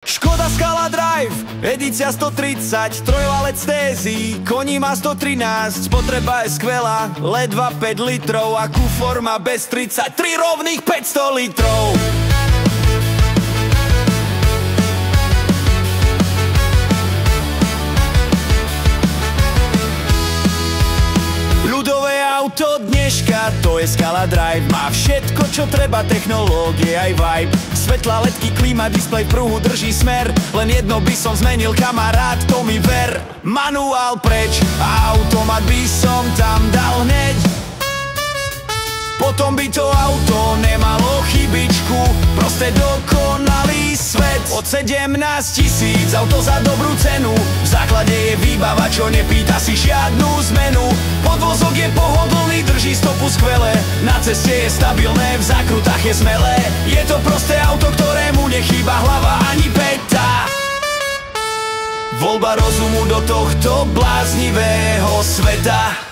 Škoda Scala Drive, edícia 130, trojvalec Tézy, koní má 113, spotreba je skvelá, ledva 5 litrov a kufor má bez 33 rovných 500 litrov. Ľudové auto dneška, to je Scala Drive. Má všetko, čo treba, technológie aj vibe. Svetla, ledky, klíma, displej v pruhu drží smer. Len jedno by som zmenil, kamarát, to mi ver. Manuál preč, a automat by som tam dal hneď. Potom by to auto nemalo chybičku, proste dokonalý svet. Od 17 000, auto za dobrú cenu, v základe je výbava, čo nepýta si žiadnu zmenu. Podvozok je pohodlný, drží stopu skvele, na ceste je stabilné, v zákrutách je smelé. Je to prosté auto, ktorému nechýba hlava ani päta. Voľba rozumu do tohto bláznivého sveta.